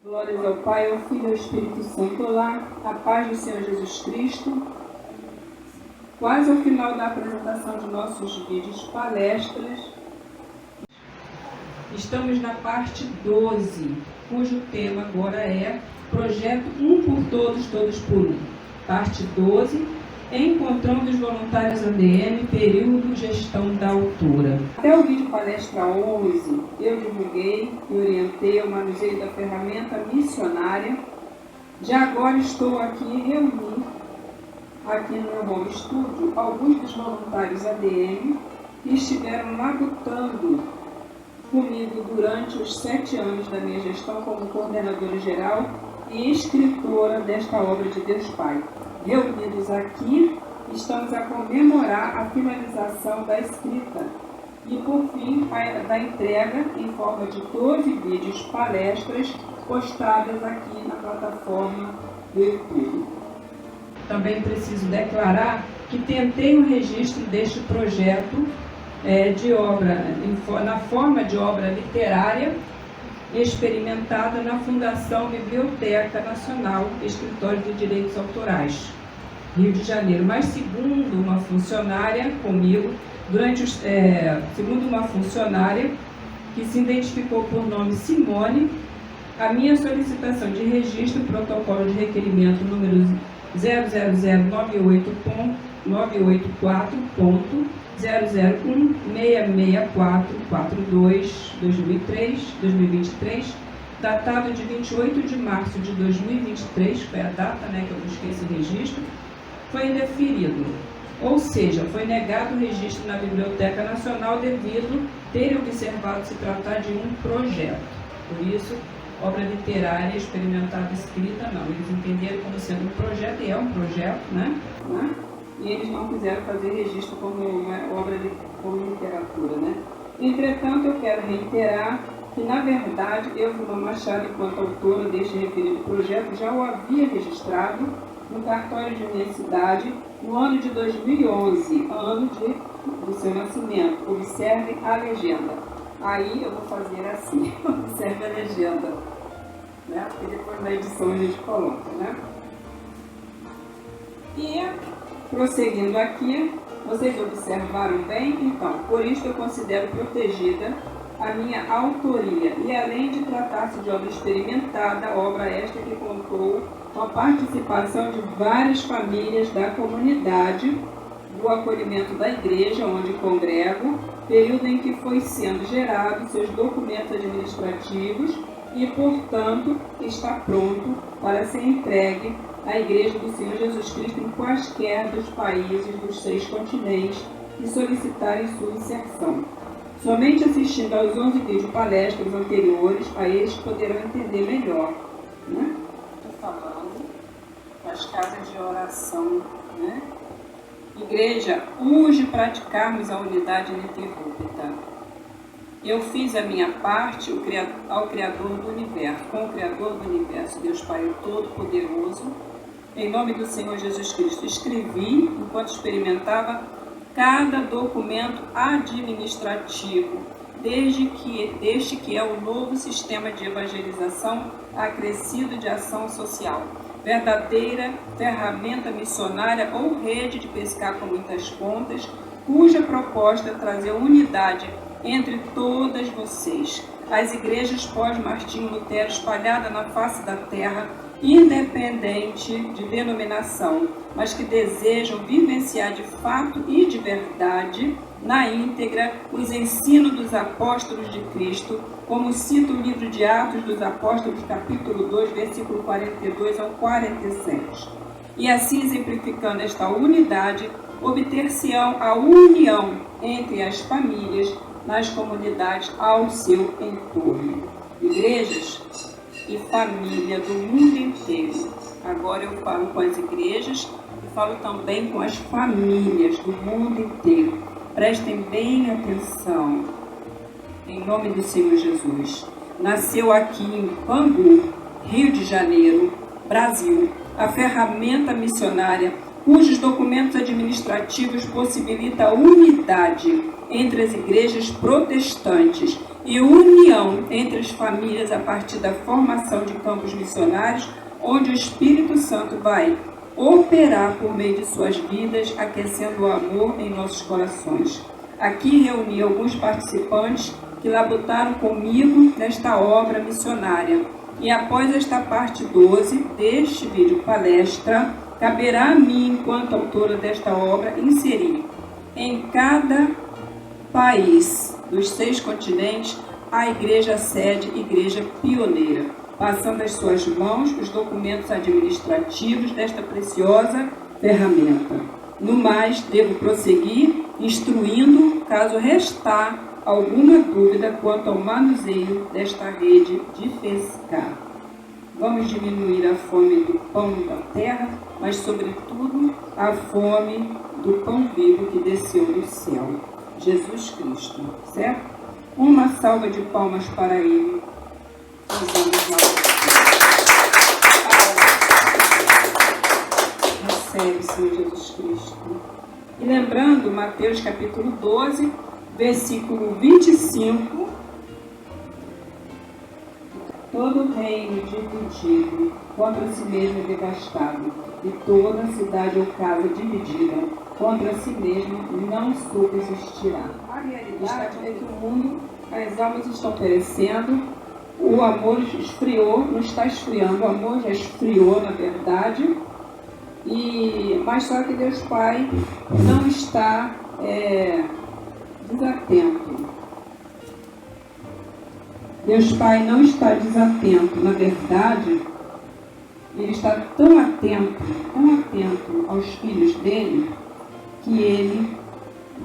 Glórias ao Pai, ao Filho e ao Espírito Santo. Olá, a paz do Senhor Jesus Cristo. Quase ao final da apresentação de nossos vídeos palestras, estamos na parte 12, cujo tema agora é Projeto Um por Todos, Todos por Um. Parte 12, Encontrando os Voluntários ADM, período Gestão da Altura. Até o vídeo palestra 11, eu divulguei e orientei o manuseio da ferramenta missionária. Já agora estou aqui reunindo, aqui no meu home studio, alguns dos voluntários ADM que estiveram labutando comigo durante os 7 anos da minha gestão como coordenadora geral e escritora desta obra de Deus Pai. Reunidos aqui, estamos a comemorar a finalização da escrita e, por fim, da entrega em forma de 12 vídeos palestras postadas aqui na plataforma do YouTube. Também preciso declarar que tentei o registro deste projeto de obra, na forma de obra literária experimentada na Fundação Biblioteca Nacional, Escritório de Direitos Autorais, Rio de Janeiro. Mas, segundo uma funcionária comigo, segundo uma funcionária que se identificou por nome Simone, a minha solicitação de registro, protocolo de requerimento número 001-984.001-664-42-2023, datado de 28 de março de 2023, foi a data que eu busquei esse registro, foi indeferido. Ou seja, foi negado o registro na Biblioteca Nacional devido ter observado se tratar de um projeto. Por isso, obra literária experimentada escrita, não. Eles entenderam como sendo um projeto, e é um projeto, né? E eles não quiseram fazer registro como uma obra como literatura, né? Entretanto, eu quero reiterar que, na verdade, eu, Vilma Machado, enquanto autora deste referido projeto, já o havia registrado no cartório de minha cidade no ano de 2011, ano do seu nascimento. Observem a legenda. Aí eu vou fazer assim, observe a legenda, né? Porque depois na edição a gente coloca, né? E, prosseguindo aqui, vocês observaram bem? Então, por isso eu considero protegida a minha autoria. E além de tratar-se de obra experimentada, obra esta que contou com a participação de várias famílias da comunidade do acolhimento da igreja, onde congrego, período em que foi sendo gerados seus documentos administrativos e, portanto, está pronto para ser entregue à Igreja do Senhor Jesus Cristo em quaisquer dos países dos 6 continentes que solicitarem sua inserção. Somente assistindo aos 11 vídeos palestras anteriores, a eles poderão entender melhor, né? Estou falando das casas de oração, né? Igreja, urge praticarmos a unidade ininterrupta. Eu fiz a minha parte ao Criador do Universo, com o Criador do Universo, Deus Pai Todo-Poderoso, em nome do Senhor Jesus Cristo. Escrevi, enquanto experimentava, cada documento administrativo, desde que é o novo sistema de evangelização acrescido de ação social, verdadeira ferramenta missionária ou rede de pescar com muitas pontas, cuja proposta é trazer unidade entre todas vocês, as igrejas pós-Martinho Lutero espalhadas na face da terra, independente de denominação, mas que desejam vivenciar de fato e de verdade, na íntegra, os ensinos dos apóstolos de Cristo, como cita o livro de Atos dos Apóstolos, capítulo 2, versículo 42 ao 46. E assim, exemplificando esta unidade, obter-se-ão a união entre as famílias nas comunidades ao seu entorno. Igrejas e família do mundo inteiro. Agora eu falo com as igrejas e falo também com as famílias do mundo inteiro. Prestem bem atenção, em nome do Senhor Jesus. Nasceu aqui em Bangu, Rio de Janeiro, Brasil, a ferramenta missionária cujos documentos administrativos possibilitam a unidade entre as igrejas protestantes e união entre as famílias a partir da formação de campos missionários, onde o Espírito Santo vai operar por meio de suas vidas, aquecendo o amor em nossos corações. Aqui reuni alguns participantes que labutaram comigo nesta obra missionária. E após esta parte 12 deste vídeo palestra, caberá a mim, enquanto autora desta obra, inserir em cada país dos 6 continentes a igreja sede, igreja pioneira, passando às suas mãos os documentos administrativos desta preciosa ferramenta. No mais, devo prosseguir instruindo, caso restar alguma dúvida quanto ao manuseio desta rede de pescar. Vamos diminuir a fome do pão da terra, mas, sobretudo, a fome do pão vivo que desceu do céu, Jesus Cristo, certo? Uma salva de palmas para Ele. Recebe, Senhor Jesus Cristo. E lembrando, Mateus capítulo 12, versículo 25, todo reino dividido contra si mesmo é devastado, e toda cidade ou casa dividida contra si mesmo não subsistirá. A realidade é que o mundo, as almas estão perecendo, o amor esfriou, não está esfriando, o amor já esfriou, na verdade, mas só que Deus Pai não está desatento. Deus Pai não está desatento. Na verdade, Ele está tão atento aos filhos dele, que Ele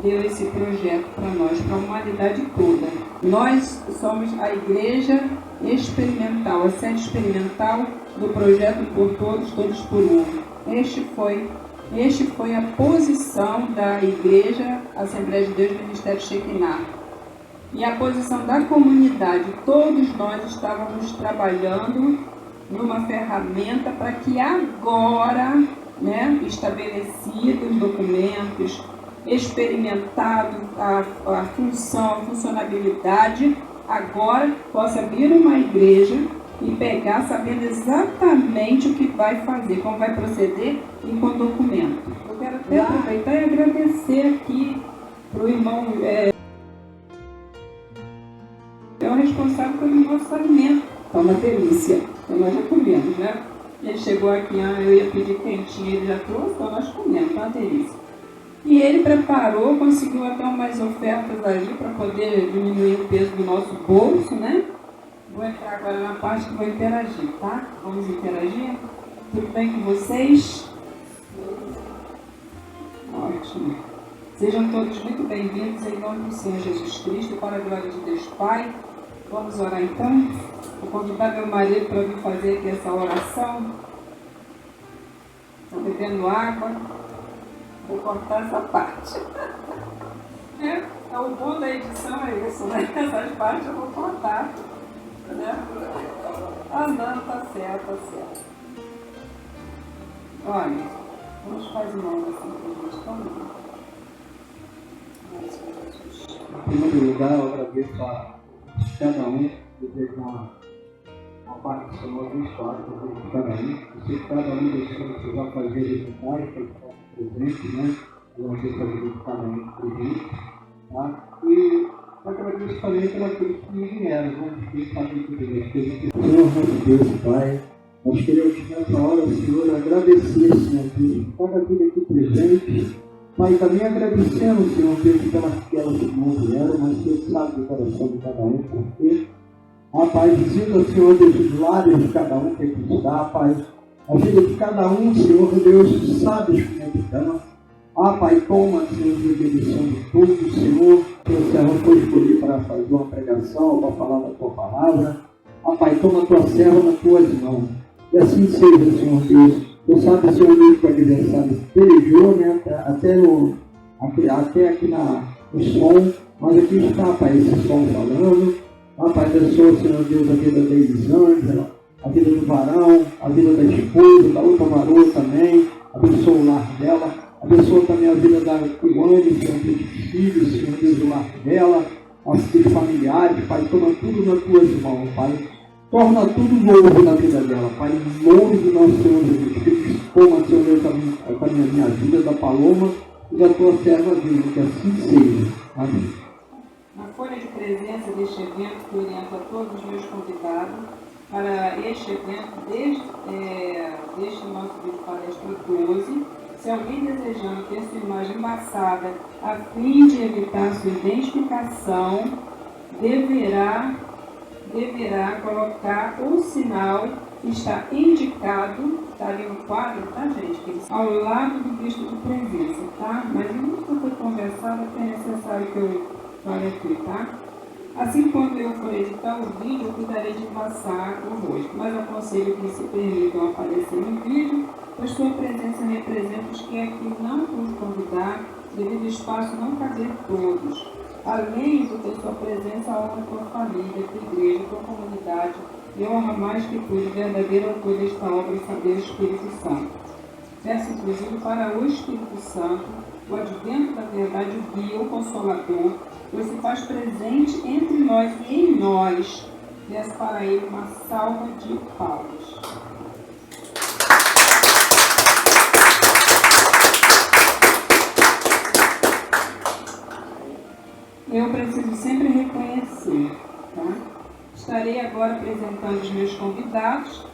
deu esse projeto para nós, para a humanidade toda. Nós somos a igreja experimental, a sede experimental do projeto por todos, todos por um. Este foi a posição da Igreja Assembleia de Deus do Ministério Shekinah. E a posição da comunidade, todos nós estávamos trabalhando numa ferramenta para que agora, estabelecidos documentos, experimentado a função, a funcionalidade, agora possa abrir uma igreja e pegar sabendo exatamente o que vai fazer, como vai proceder e com documento. Eu quero até aproveitar e agradecer aqui para o irmão, é o responsável pelo nosso alimento. É uma delícia, então nós já comemos, né? Ele chegou aqui, eu ia pedir quentinho, ele já trouxe, então nós comemos, é uma delícia. E ele preparou, conseguiu até umas ofertas ali para poder diminuir o peso do nosso bolso, né? Vou entrar agora na parte que vou interagir, tá? Vamos interagir? Tudo bem com vocês? Ótimo. Sejam todos muito bem-vindos em nome do Senhor Jesus Cristo, para a glória de Deus Pai. Vamos orar então? Vou convidar meu marido para vir fazer aqui essa oração. Estou bebendo água. Vou cortar essa parte. O bom da edição é isso, né? Essas partes eu vou cortar. Né? Não, tá certo. Olha, vamos fazer uma oração para a gente também. Em primeiro lugar, eu agradeço a cada um que teve uma participação abençoada de cada um. Eu sei que cada um deixou que vai fazer esse pai, que está presente, né? Eu agradeço a vida de cada um presente. Tá? E eu agradeço também pelas coisas que me vieram, né? Que fazem tudo isso. Senhor, nosso Deus, Pai, nós queremos nessa hora, Senhor, agradecer, Senhor Deus, cada vida aqui presente. Pai, também agradecendo, Senhor Deus, pelas que não vieram, mas Deus sabe do coração de cada um, porque, Pai, visita, Senhor Deus, os lábios de cada um que aqui está, Pai, a vida de cada um, Senhor Deus, sabe como é que está. Pai, toma, Senhor, a bendição de tudo, Senhor, que o servo foi escolhido para fazer uma pregação, para falar da tua palavra. Pai, toma a tua serva nas tuas mãos. E assim seja, Senhor Deus. Tu sabe, Senhor Deus, que o adversário pelejou, né, até aqui no som, mas aqui está, Pai, esse som falando. Pai, abençoa, Senhor Deus, a vida da Elisângela, a vida do varão, a vida da esposa, da outra varoa também. Abençoa o lar dela. Abençoa também a vida da Tuane, Senhor Deus, dos filhos, Senhor Deus, o lar dela. auxílios familiares, Pai, toma tudo nas tuas mãos, Pai. Torna tudo novo na vida dela, Pai, em nome do nosso Senhor Jesus. Que dispoma, Senhor Deus, a minha vida, da Paloma e da tua serva viva, que assim seja. Amém. Na folha de presença deste evento, que oriento a todos os meus convidados para este evento, deste nosso vídeo palestra 12, se alguém desejando ter sua imagem embaçada a fim de evitar sua identificação, deverá colocar o sinal que está indicado, está ali no quadro, tá, gente? Ao lado do visto de presença, tá? Mas isso que foi conversado é necessário que eu fale aqui, tá? Assim, quando eu for editar o vídeo, eu cuidarei de passar o rosto, mas aconselho que se permitam aparecer no vídeo, pois sua presença representa os que aqui não pude convidar, devido ao espaço não caber todos. Além do que sua presença honra tua família, tua igreja, tua comunidade, e honra mais que tudo o verdadeiro autor desta obra, saber o Espírito Santo. Peço, inclusive, para o Espírito Santo, o advento da verdade, o guia, o consolador, pois se faz presente entre nós e em nós. Peço para ele uma salva de palmas. Eu preciso sempre reconhecer, tá? Estarei agora apresentando os meus convidados,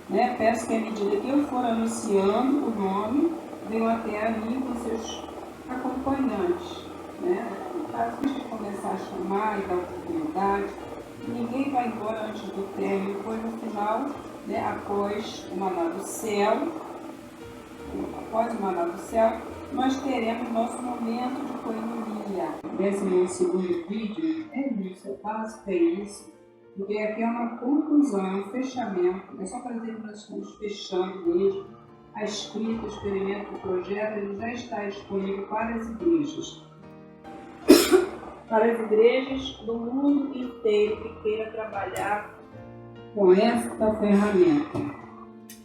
né? Peço que à medida que eu for anunciando o nome, venham até a mim com seus acompanhantes, né? Antes de começar a chamar e dar oportunidade, ninguém vai embora antes do término, pois no final, né, após o maná do céu, nós teremos nosso momento de coinonia. Esse segundo vídeo é isso, é básico, é isso, porque aqui é uma conclusão, é um fechamento, é só para dizer que nós estamos fechando mesmo. A escrita, o experimento do projeto, ele já está disponível para as igrejas. Para as igrejas do mundo inteiro que queira trabalhar com esta ferramenta.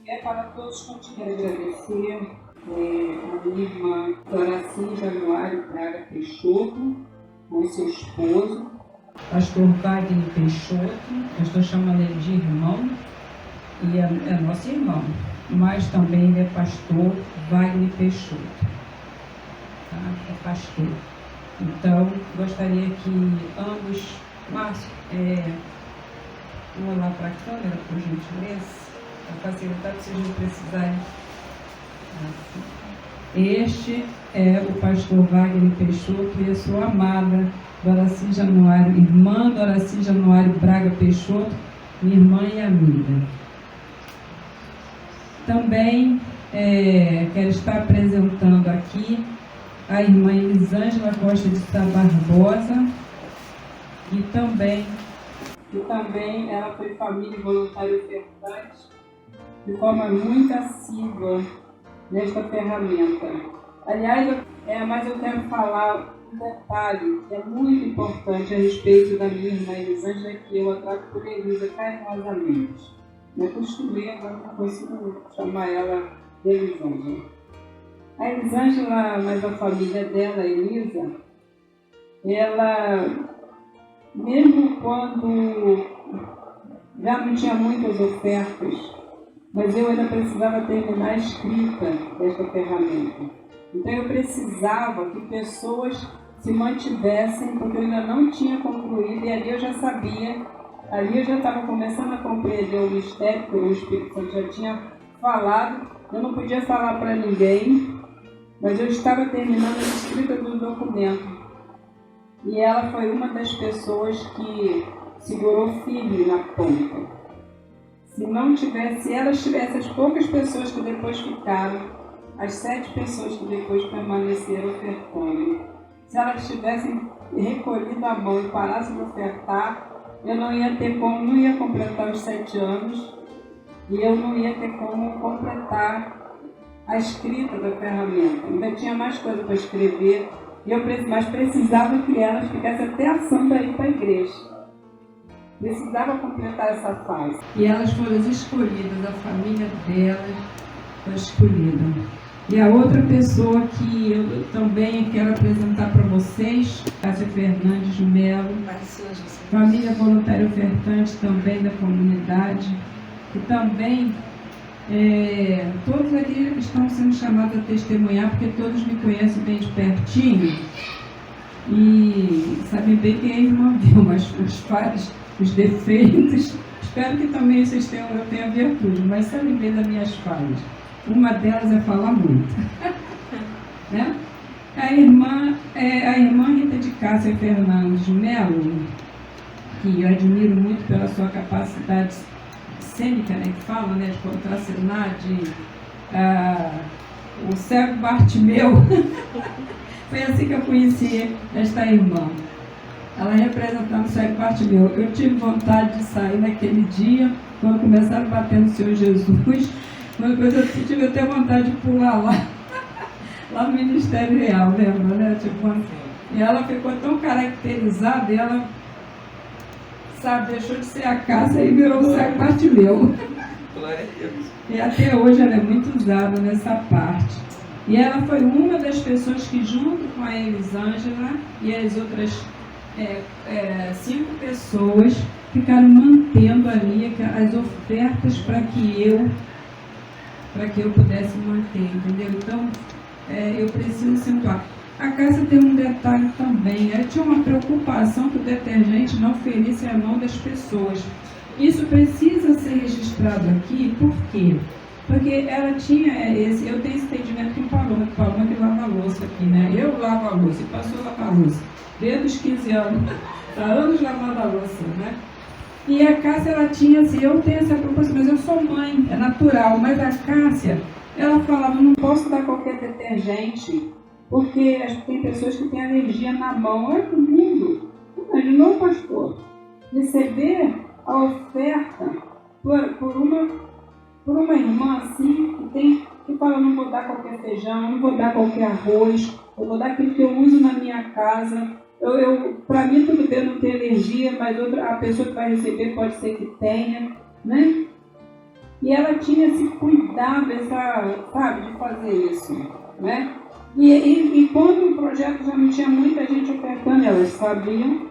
É para todos que quero agradecer a minha irmã Doraci Januário Braga Peixoto, com seu esposo, pastor Wagner Peixoto. Eu estou chamando ele de irmão, e é nosso irmão, mas também ele é pastor Wagner Peixoto, tá? É pastor. Então, gostaria que ambos, Márcio, vamos lá para a câmera, por gentileza, para facilitar que vocês não precisarem. Este é o pastor Wagner Peixoto e a sua amada Doraci Januário, irmã Doraci Januário Braga Peixoto, minha irmã e amiga. Também quero estar apresentando aqui a irmã Elisângela Costa de Sá Barbosa, e também ela foi família e voluntária ofertante de forma muito assídua nesta ferramenta. Aliás, mas eu quero falar um detalhe que é muito importante a respeito da minha irmã Elisângela, que eu a trato por Elisa carinhosamente. Eu costumei, agora não consigo chamar ela de Elisângela. A Elisângela, mas a família dela, a Elisa, ela, mesmo quando já não tinha muitas ofertas, mas eu ainda precisava terminar a escrita desta ferramenta. Então eu precisava que pessoas se mantivessem, porque eu ainda não tinha concluído, e ali eu já sabia, ali eu já estava começando a compreender o mistério que o Espírito Santo já tinha falado. Eu não podia falar para ninguém, mas eu estava terminando a escrita do documento. E ela foi uma das pessoas que segurou firme na ponta. Se elas tivessem as poucas pessoas que depois ficaram, as 7 pessoas que depois permaneceram ofertando, se elas tivessem recolhido a mão e parassem de ofertar, eu não ia ter como, não ia completar os 7 anos, e eu não ia ter como completar a escrita da ferramenta. Ainda tinha mais coisa para escrever, mas precisava que elas ficassem até a santa aí para a igreja. Precisava completar essa fase. E elas foram as escolhidas, a família delas foi escolhida. E a outra pessoa que eu também quero apresentar para vocês, Cássia Fernandes de Melo, família voluntária ofertante também da comunidade, e também todos aqui estão sendo chamados a testemunhar, porque todos me conhecem bem de pertinho e sabem bem quem é a irmã Vilma, as falhas, os defeitos. Espero que também vocês tenham virtude, mas sabem bem das minhas falhas. Uma delas é falar muito. Né? A irmã Rita de Cássia Fernandes de Melo, que eu admiro muito pela sua capacidade cênica, né, que fala, né, de contracenar, o cego Bartimeu. Foi assim que eu conheci esta irmã. Ela representando o cego Bartimeu. Eu tive vontade de sair naquele dia, quando começaram a bater no Senhor Jesus. Uma coisa eu tive até vontade de pular lá no Ministério Real, lembra, né? E ela ficou tão caracterizada, e ela, deixou de ser a Cássia e virou o cego Bartimeu. E até hoje ela é muito usada nessa parte. E ela foi uma das pessoas que, junto com a Elisângela e as outras 5 pessoas, ficaram mantendo ali as ofertas para que eu pudesse manter, entendeu? Então, eu preciso acentuar. A Cássia tem um detalhe também. Ela tinha uma preocupação que o detergente não ferisse a mão das pessoas. Isso precisa ser registrado aqui, por quê? Porque ela tinha eu tenho esse entendimento com Paloma que lava a louça aqui, né? Eu lavo a louça, e passou a lavar a louça. Desde os 15 anos, está anos lavando a louça, né? E a Cássia, ela tinha assim, eu tenho essa preocupação, mas eu sou mãe, é natural. Mas a Cássia, ela falava, não posso dar qualquer detergente, porque tem pessoas que têm alergia na mão. Olha que lindo! Imaginou, pastor? Receber a oferta por uma irmã assim, que fala, não vou dar qualquer feijão, não vou dar qualquer arroz, eu vou dar aquilo que eu uso na minha casa. Para mim tudo bem, eu não tenho alergia, mas a pessoa que vai receber pode ser que tenha, né? E ela tinha esse cuidado, de fazer isso, né? E quando o projeto já não tinha muita gente ofertando, elas sabiam,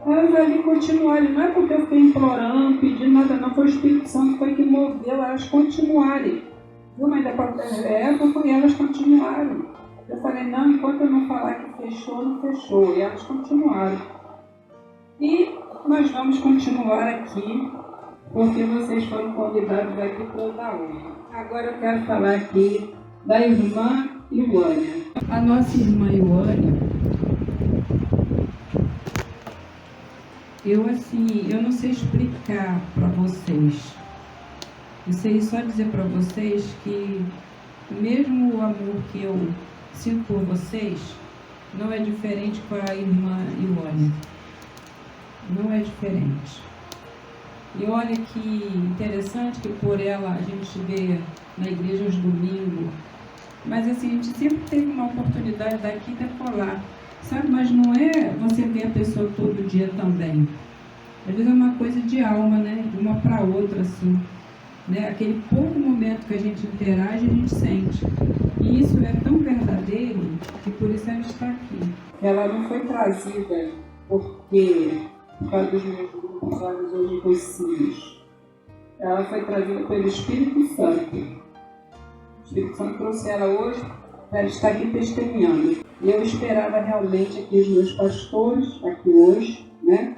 elas ali continuarem. Não é porque eu fiquei implorando, pedindo nada, não, foi o Espírito Santo foi que moveu elas continuarem. Viu? Mas elas continuaram. Eu falei, não, enquanto eu não falar que fechou, não fechou. E elas continuaram. E nós vamos continuar aqui, porque vocês foram convidados aqui para eu dar honra. Agora eu quero falar aqui da irmã Iuânia. A nossa irmã Iuânia, eu não sei explicar para vocês. Eu sei só dizer para vocês que mesmo o amor que eu sinto por vocês não é diferente com a irmã Iuânia. Não é diferente. E olha que interessante que por ela a gente vê na igreja aos domingos. Mas assim, a gente sempre teve uma oportunidade daqui de falar. Sabe, mas não é você ver a pessoa todo dia também. Às vezes é uma coisa de alma, né? De uma para outra, assim. Né? Aquele pouco momento que a gente interage, a gente sente. E isso é tão verdadeiro que por isso ela está aqui. Ela não foi trazida por causa dos meus grupos, olhos hoje conhecidos. Ela foi trazida pelo Espírito Santo. O Espírito Santo trouxe ela hoje para ela estar aqui testemunhando. E eu esperava realmente aqui os meus pastores, aqui hoje, né?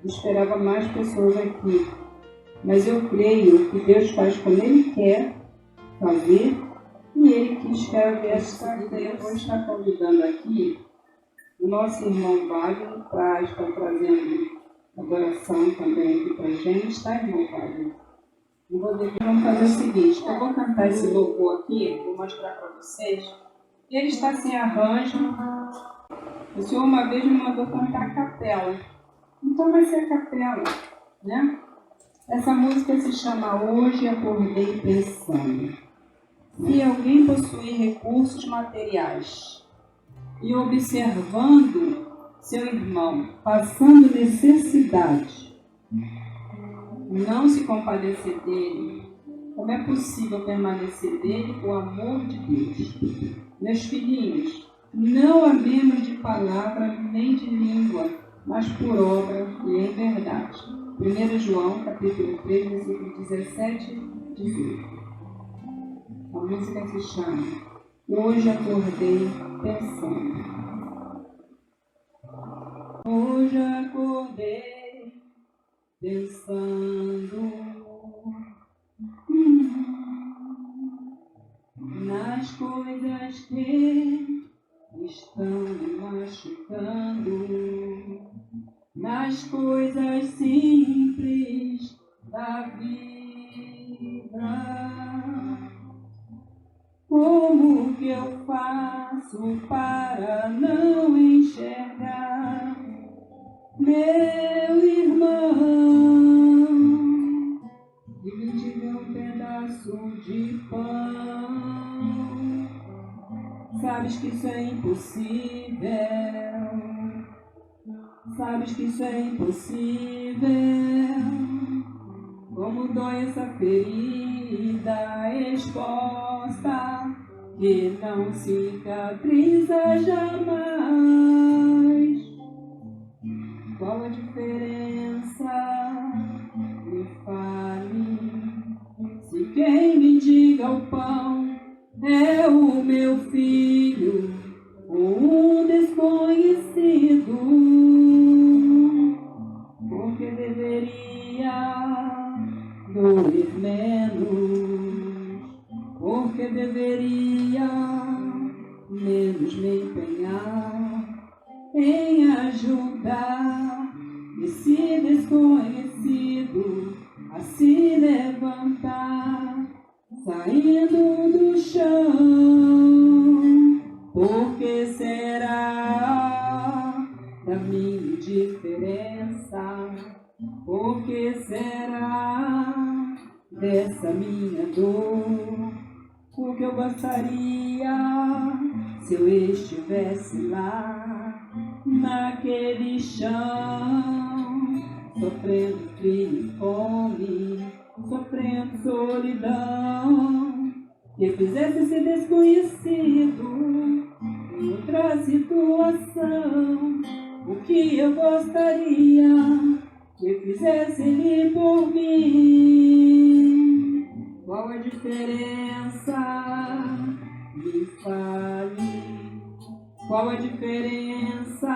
Eu esperava mais pessoas aqui. Mas eu creio que Deus faz como Ele quer fazer e Ele quis que ela viesse para vida. Eu vou estar convidando aqui o nosso irmão Wagner para estar trazendo adoração também aqui para a gente, tá, irmão Wagner? Vamos fazer o seguinte, eu vou cantar esse louvor aqui, vou mostrar para vocês. E ele está sem arranjo. O Senhor uma vez me mandou cantar a capela. Então vai ser a capela, né? Essa música se chama Hoje Acordei Pensando. Se alguém possuir recursos materiais e observando seu irmão passando necessidade, não se compadecer dele, Como é possível permanecer nele o amor de Deus? Meus filhinhos, não amemos de palavra nem de língua, mas por obra e em verdade. 1 João, capítulo 3, versículo 17 e 18. A música se chama Hoje Acordei Pensando. Hoje acordei pensando nas coisas que estão me machucando, nas coisas simples da vida. Como que eu faço para não enxergar meu irmão? Divide um pedaço de pão. Sabes que isso é impossível. Sabes que isso é impossível. Como dói essa ferida exposta, que não cicatriza jamais. Qual a diferença? Me fale. Se quem me diga o pão é o meu filho ou um desconhecido, porque deveria doer menos, porque deveria menos me empenhar em ajudar esse desconhecido a se levantar, saindo do chão. Por que será da minha indiferença? Por que será dessa minha dor? O que eu gostaria se eu estivesse lá, naquele chão, sofrendo frio e fome, sofrendo solidão, que fizesse esse desconhecido em outra situação. O que eu gostaria que fizesse ele por mim. Qual a diferença? Me fale. Qual a diferença?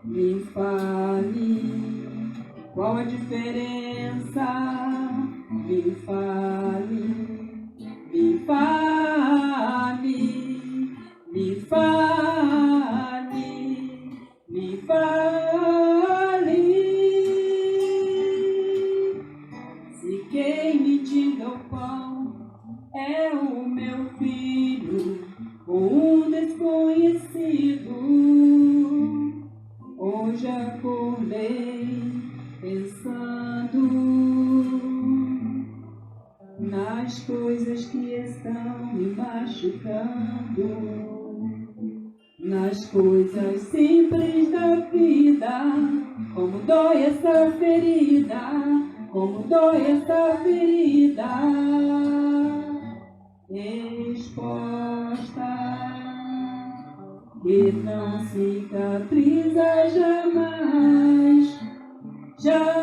Me fale. Qual a diferença? Me fale. Me fale. Me fale. Me fale. Se quem me diga o pão é o meu filho ou um desconhecido, hoje acordei pensando nas coisas que estão me machucando, nas coisas simples da vida. Como dói essa ferida, como dói essa ferida exposta, que não cicatriza jamais, jamais.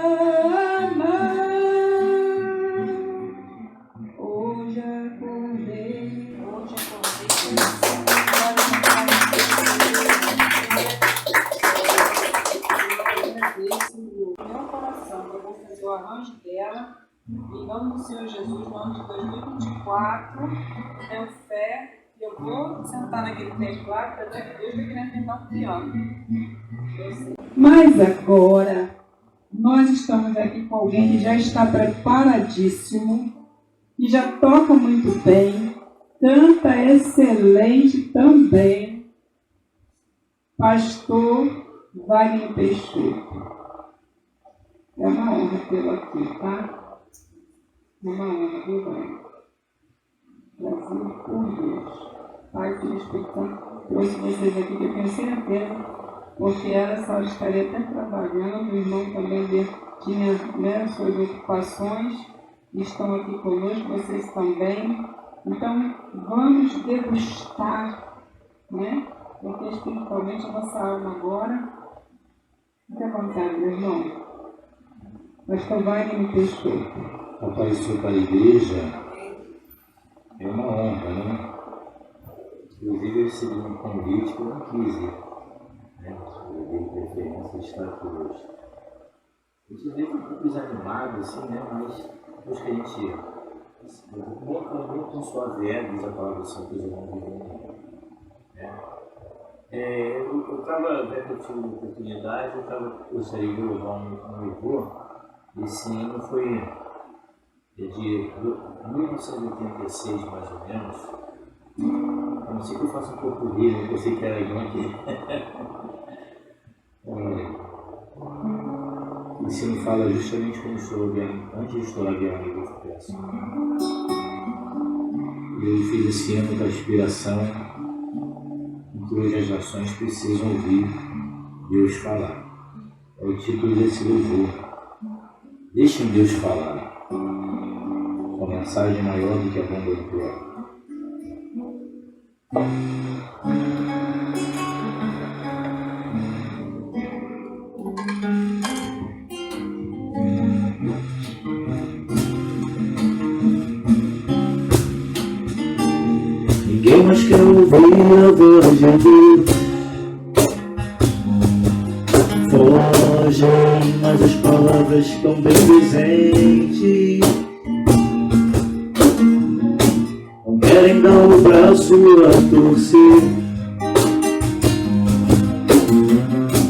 Hoje acordei meu coração, que eu vou fazer o arranjo dela, em nome do Senhor Jesus, no ano de 2024, eu tenho fé e eu vou sentar naquele teclado para ver que Deus vai querer tentar o piano. Mas agora, nós estamos aqui com alguém que já está preparadíssimo, que já toca muito bem, canta excelente também, Pastor Wagner Peixoto. É uma honra tê-lo aqui, tá? Uma honra, viu, Wagner? Brasil por Deus. Pai, Filho e Espírito Santo, trouxe vocês aqui, que eu tenho certeza, porque ela só estaria até trabalhando, o irmão também tinha, né, suas ocupações, que estão aqui conosco, vocês também. Então, vamos degustar, né? Porque espiritualmente a nossa alma agora fica à vontade, meu irmão. Pastor Wagner me respeita. Aparecer para a igreja é uma honra, né? Inclusive eu recebi um convite que eu não quis ir, né? Eu dei preferência de estar aqui hoje. A gente veio um pouco desanimado, assim, né? Mas depois que a gente muito suave diz a palavra do Senhor, que os irmãos vivem, né? Eu estava, até que eu tive a oportunidade, eu gostaria de louvar um louvor. Esse ano foi de 1986, mais ou menos. A não ser que eu faça um pouco dele, eu sei que era grande. Esse ano fala justamente quando estourou a guerra, antes de estourar a guerra no Golfo Pérsico. Eu fiz esse ano com a inspiração em que hoje as nações precisam ouvir Deus falar. É o título desse louvor. Deixem Deus falar. Uma mensagem maior do que a bomba do pior. Ninguém mais quer ouvir a voz de Deus. Fogem, mas as palavras estão bem presentes. Não querem dar o braço a torcer,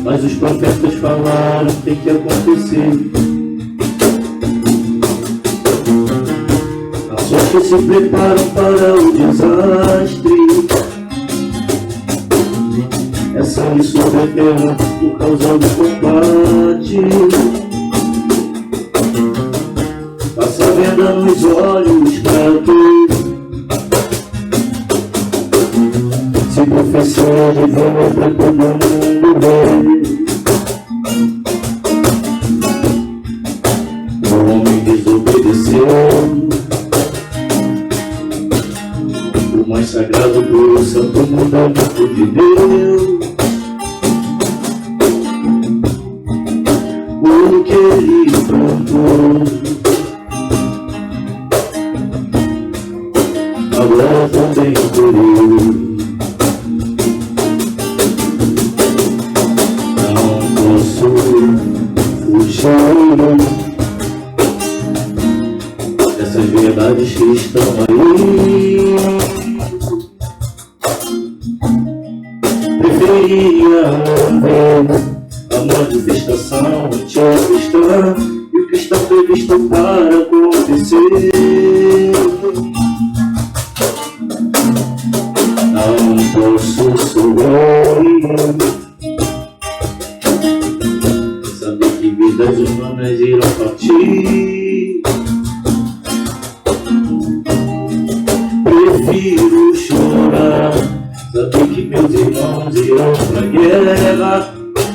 mas os profetas falaram tem que acontecer. Nações que se preparam para o desastre, é sangue sobre a terra por causa do combate. Passa a venda nos olhos pra quê? Se profecia divina pra todo mundo ver. O homem desobedeceu o mais sagrado do santo mandamento de Deus. O que ele plantou agora também colheu. Não posso fugir dessas verdades que estão aí. Preferia não ver a manifestação anticristã e o que está previsto para acontecer. Não posso sorrir, saber que vidas humanas irão partir. Prefiro chorar, saber que meus irmãos irão pra guerra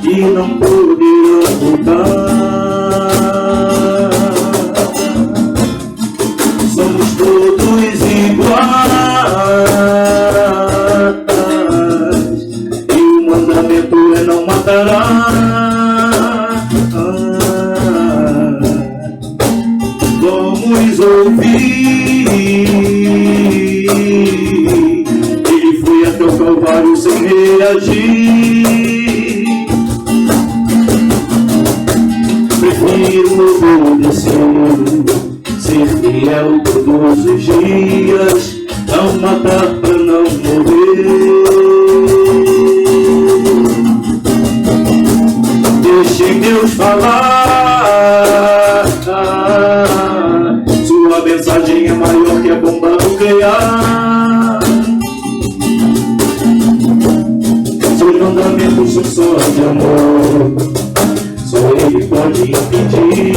e não poderão voltar. Somos todos iguais e o mandamento é não matarás. Vamos ouvir. Ele foi até o Calvário sem reagir. Prefiro obedecer, ser fiel todos os dias, não matar pra não morrer. Deixem Deus falar, sua mensagem é maior que a bomba nuclear. Seus mandamentos são só de amor, só Ele pode impedir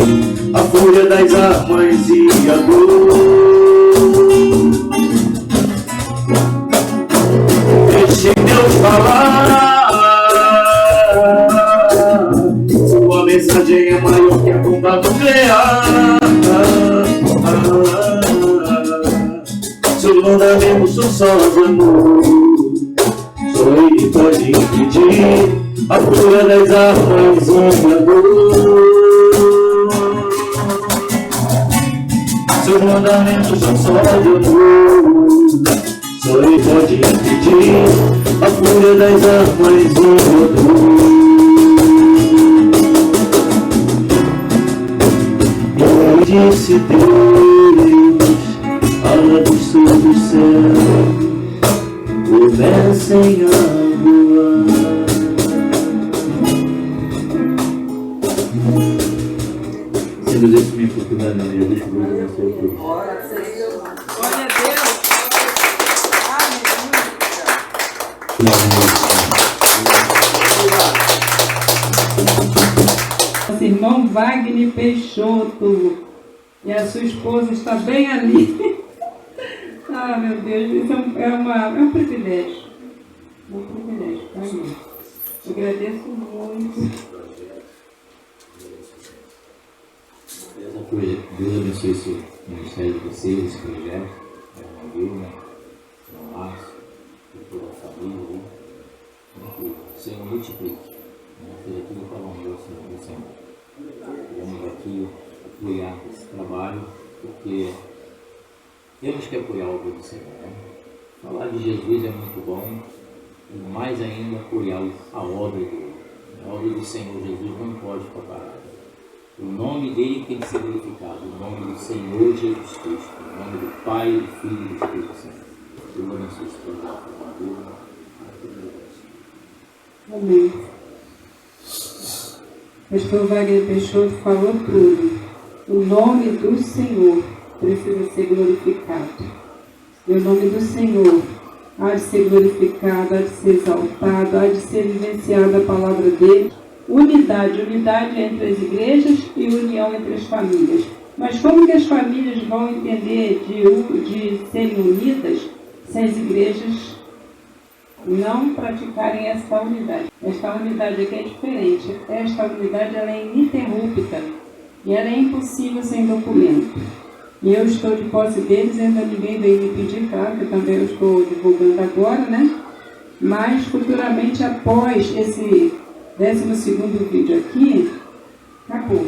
a fúria das armas e a dor. Deixe Deus falar, sua mensagem é maior que a bomba nuclear. só de amor. Só Ele pode impedir a fúria das armas vingador. Seus mandamentos são só de amor. Só Ele pode impedir a fúria das armas vingador. Disse Deus, ala dos seus céus, comecem a voar. Sendo desse minha oportunidade na minha vida, glória a Deus. Glória a Deus. Nosso irmão Wagner Peixoto. E a sua esposa está bem ali. Ah, meu Deus, isso é um privilégio. É um privilégio para mim. Eu agradeço muito. Deus abençoe esse ministério de vocês, esse projeto. É uma Vilma, é um Márcio, e toda a família. Que o Senhor multiplique. Seja tudo para a honra do Senhor. Vamos aqui apoiar esse trabalho, porque temos que apoiar a obra do Senhor. Né? Falar de Jesus é muito bom, e mais ainda apoiar a obra dele. A obra do Senhor Jesus não pode ficar parada. O nome dele tem que ser glorificado, o nome do Senhor Jesus Cristo, o nome do Pai, do Filho e do Espírito Santo. Eu abençoe esse projeto. Amém. O pastor Wagner Peixoto falou tudo. O nome do Senhor precisa ser glorificado. E o nome do Senhor há de ser glorificado, há de ser exaltado, há de ser vivenciada a palavra dele. Unidade entre as igrejas e união entre as famílias. Mas como que as famílias vão entender de serem unidas se as igrejas não praticarem essa unidade? Esta unidade aqui é diferente. Esta unidade ela é ininterrupta e ela é impossível sem documento. E eu estou de posse deles, ainda ninguém veio me pedir, claro que também eu estou divulgando agora, né? Mas futuramente, após esse 12º vídeo aqui, acabou.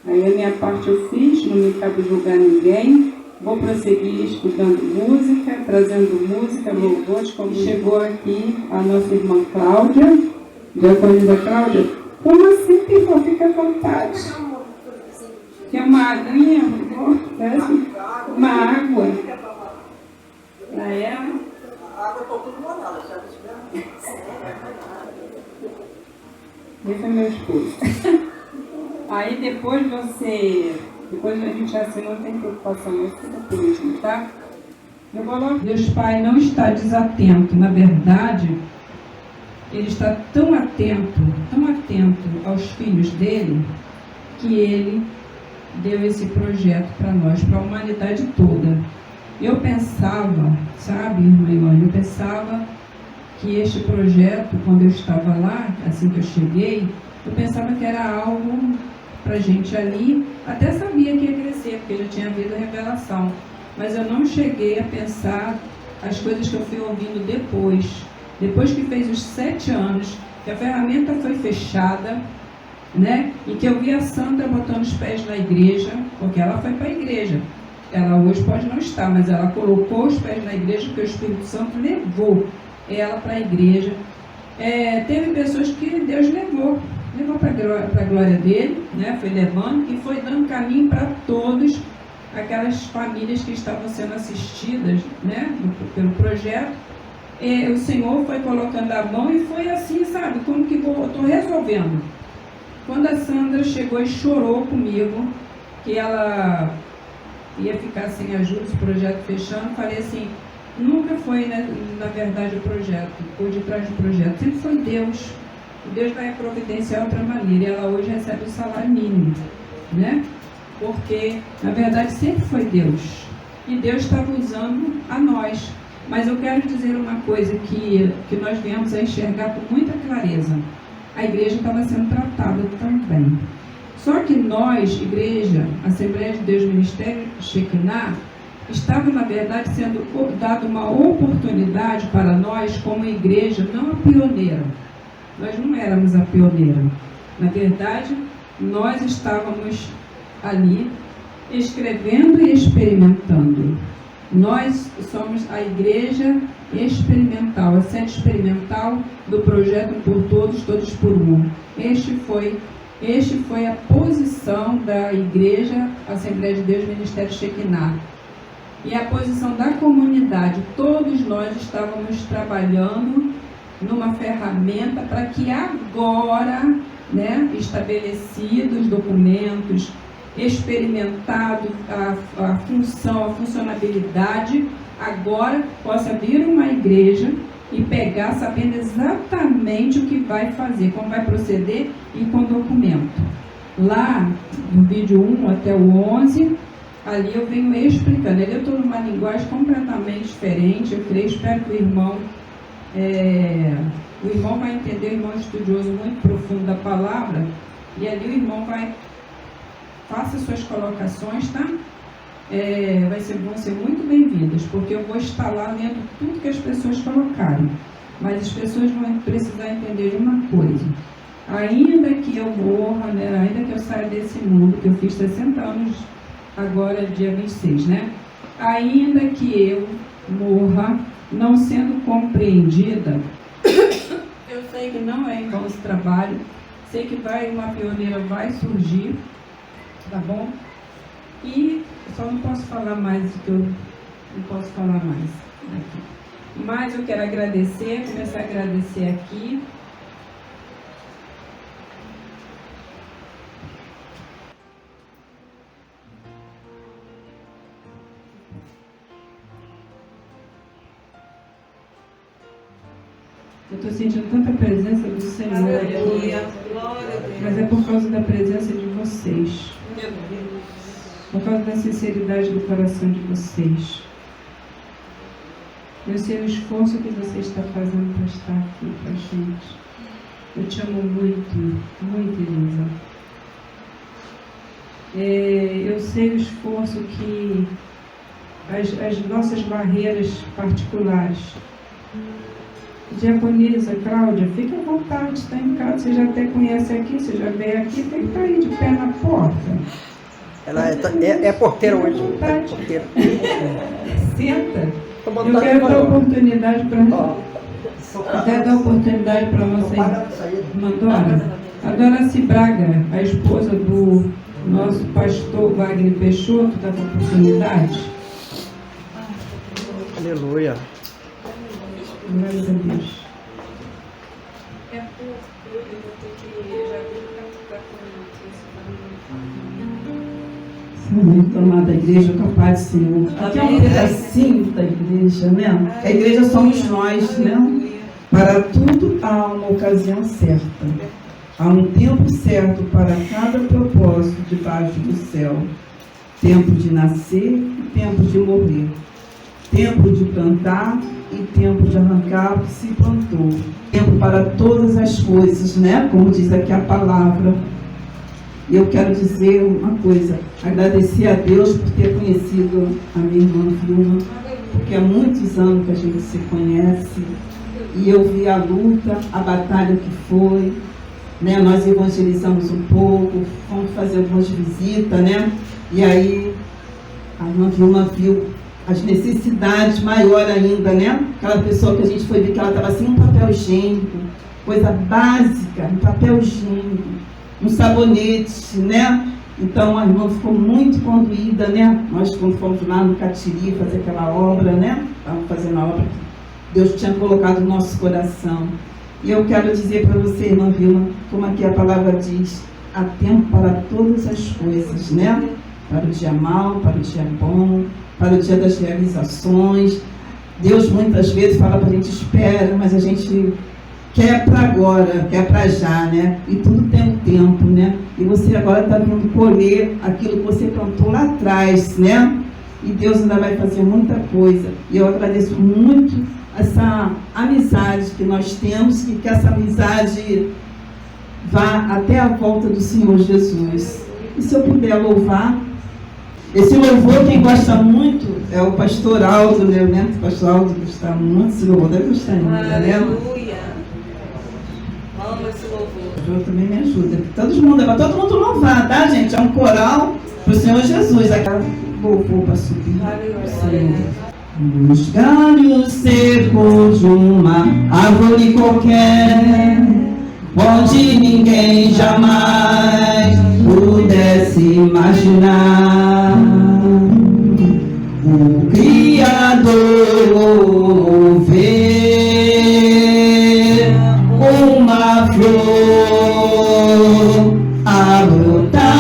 Aí a minha parte eu fiz, não me cabe julgar ninguém. Vou prosseguir estudando música, trazendo música, louvores, como chegou aqui a nossa irmã Cláudia, diaconisa Cláudia. Como assim, people? Fica à vontade. Quer uma aguinha? Uma água. Para ela. A água está tudo molhada, já tiver. Esse é meu esposo. Aí depois a gente assina, não tem preocupação, mas fica por último, tá? Eu coloco. Deus Pai não está desatento, na verdade, Ele está tão atento aos filhos dele, que Ele deu esse projeto para nós, para a humanidade toda. Eu pensava, sabe, irmã Ivone, eu pensava que este projeto, quando eu estava lá, assim que eu cheguei, eu pensava que era algo para a gente ali, até sabia que ia crescer, porque já tinha havido revelação, mas eu não cheguei a pensar as coisas que eu fui ouvindo depois que fez os 7 anos, que a ferramenta foi fechada, né? E que eu vi a Sandra botando os pés na igreja, porque ela foi para a igreja. Ela hoje pode não estar, mas ela colocou os pés na igreja, porque o Espírito Santo levou ela para a igreja. Teve pessoas que Deus levou para a glória dele, né? Foi levando e foi dando caminho para todos aquelas famílias que estavam sendo assistidas, né? Pelo projeto. O Senhor foi colocando a mão e foi assim, sabe? Como que eu estou resolvendo. Quando a Sandra chegou e chorou comigo, que ela ia ficar sem ajuda, o projeto fechando, falei assim, nunca foi, né, na verdade, o projeto, por detrás do projeto, sempre foi Deus. Deus vai providenciar outra maneira, e ela hoje recebe o salário mínimo, né? Porque, na verdade, sempre foi Deus. E Deus estava usando a nós. Mas eu quero dizer uma coisa que nós viemos a enxergar com muita clareza. A igreja estava sendo tratada também. Só que nós, igreja, Assembleia de Deus Ministério Shekinah, estava, na verdade, sendo dada uma oportunidade para nós, como igreja, não a pioneira. Nós não éramos a pioneira. Na verdade, nós estávamos ali escrevendo e experimentando. Nós somos a igreja experimental, a sede experimental do projeto Por Todos, Todos por Um. Este foi a posição da Igreja Assembleia de Deus Ministério Shekinah. E a posição da comunidade. Todos nós estávamos trabalhando numa ferramenta para que agora, estabelecidos documentos, experimentado a função, a funcionalidade, agora possa vir uma igreja e pegar sabendo exatamente o que vai fazer, como vai proceder e com documento. Lá, no vídeo 1 até o 11, ali eu venho explicando. Ali eu estou numa linguagem completamente diferente, eu creio, espero que o irmão vai entender, o irmão é estudioso muito profundo da palavra, e ali o irmão vai, faça suas colocações, tá? Vão ser muito bem-vindas, porque eu vou estar lá lendo tudo que as pessoas colocaram, mas as pessoas vão precisar entender de uma coisa: ainda que eu morra, ainda que eu saia desse mundo, que eu fiz 60 anos agora, dia 26, ainda que eu morra não sendo compreendida, eu sei que não é em vão esse trabalho, sei que uma pioneira vai surgir, tá bom? E só não posso falar mais do que eu não posso falar mais aqui. Mas eu quero começar a agradecer aqui. Eu estou sentindo tanta presença do Senhor aqui, mas é por causa da presença de vocês, por causa da sinceridade do coração de vocês. Eu sei o esforço que você está fazendo para estar aqui com a gente. Eu te amo muito, muito, Elisa. Eu sei o esforço que as nossas barreiras particulares. Diaconisa, Cláudia, fique à vontade, está em casa, você já até conhece aqui, você já veio aqui, tem que estar aí de pé na porta. Ela é porteira hoje. É porteira. Senta. Eu quero dar oportunidade para até dar oportunidade para nossa irmã a Dona Cibraga, a esposa do nosso pastor Wagner Peixoto, dá oportunidade. Aleluia. Glórias a Deus. É pouco, eu vou ter que já vir para Muito amada igreja, com a paz do Senhor. Aqui é um pedacinho da igreja, A igreja somos nós, Para tudo há uma ocasião certa. Há um tempo certo para cada propósito debaixo do céu. Tempo de nascer e tempo de morrer. Tempo de plantar e tempo de arrancar o que se plantou. Tempo para todas as coisas, Como diz aqui a palavra. E eu quero dizer uma coisa, agradecer a Deus por ter conhecido a minha irmã Vilma, porque há muitos anos que a gente se conhece, e eu vi a luta, a batalha que foi, Nós evangelizamos um pouco, fomos fazer algumas visitas, E aí a irmã Vilma viu as necessidades maior ainda, Aquela pessoa que a gente foi ver que ela estava sem um papel higiênico, coisa básica, um papel higiênico, um sabonete, Então a irmã ficou muito conduída, Nós quando fomos lá no Catiri fazer aquela obra, Estávamos fazendo a obra que Deus tinha colocado no nosso coração. E eu quero dizer para você, irmã Vilma, como aqui a palavra diz, há tempo para todas as coisas, Para o dia mau, para o dia bom, para o dia das realizações. Deus muitas vezes fala para a gente, espera, mas a gente quer para agora, quer para já, E tudo tem um tempo, E você agora está vindo colher aquilo que você plantou lá atrás, E Deus ainda vai fazer muita coisa. E eu agradeço muito essa amizade que nós temos, e que essa amizade vá até a volta do Senhor Jesus. E se eu puder louvar, Esse louvor, quem gosta muito é o pastor Aldo, né? O neto do pastor Aldo gosta muito desse louvor. Deve gostar muito, né? Aleluia. Amo esse louvor. Eu também me ajuda. Todo mundo louvar, tá, gente? É um coral pro Senhor Jesus. Aqui louvor para subir. Nos galhos secos de uma árvore qualquer, onde ninguém jamais pudesse imaginar, o Criador vê uma flor a brotar.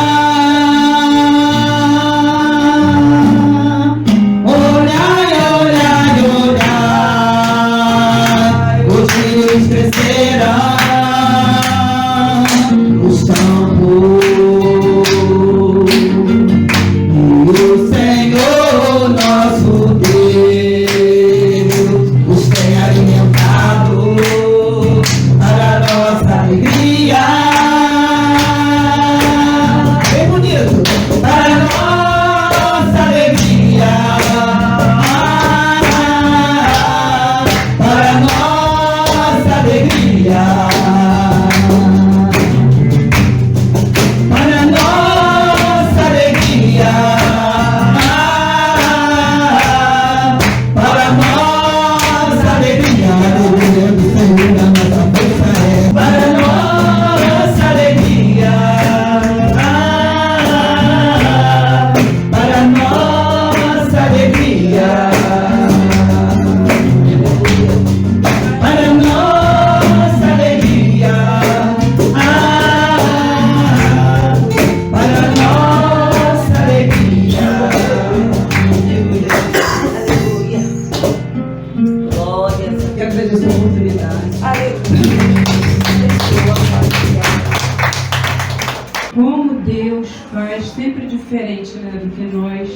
Como Deus faz sempre diferente, né, do que nós,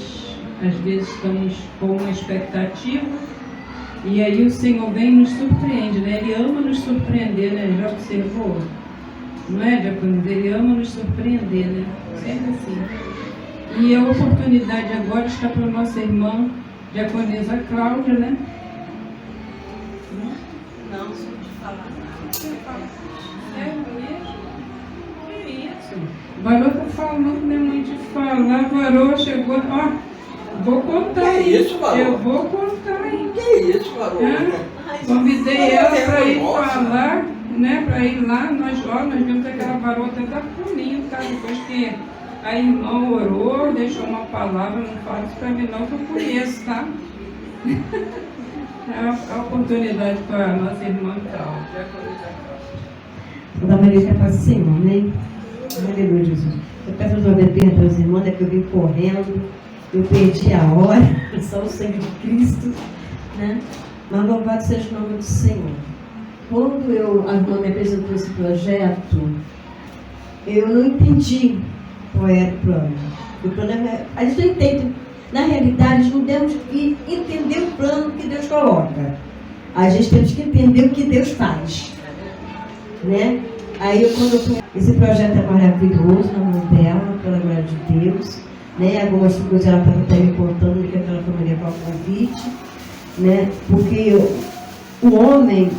às vezes, estamos com uma expectativa, e aí o Senhor vem e nos surpreende, né? Ele ama nos surpreender, né? Já observou? Não é, Diaconisa? Ele ama nos surpreender, né? Sempre assim. E a oportunidade agora está para a nossa irmã, Diaconisa Cláudia, né? Não sou de falar nada. É mesmo? Que isso? Varô tá falando, né, mãe, de falar. Varô chegou, ó, vou contar. Que isso, Varô? Eu vou contar, hein? Que isso, Varô? Convidei ela para ir falar, né, para ir lá. Nós vimos aquela varota da pulinho, tá? Depois que a irmã orou, deixou uma palavra, não fala isso para mim não, que eu conheço, tá? É a oportunidade para a nossa irmã Cláudia. Da Maria que paz do Senhor, amém? Aleluia, Jesus. Eu peço perdão aos irmãos, é que eu vim correndo, eu perdi a hora, só o sangue de Cristo, né? Mas louvado seja o nome do Senhor. Quando a irmã me apresentou esse projeto, eu não entendi qual era o plano. O plano a gente não entende. Na realidade, não temos que entender o plano que Deus coloca. A gente temos que entender o que Deus faz. Né? Aí, esse projeto é maravilhoso na mão dela, pela glória de Deus. Né? Algumas coisas ela estava até me contando que ela foi me levar ao convite. Né? Porque o homem,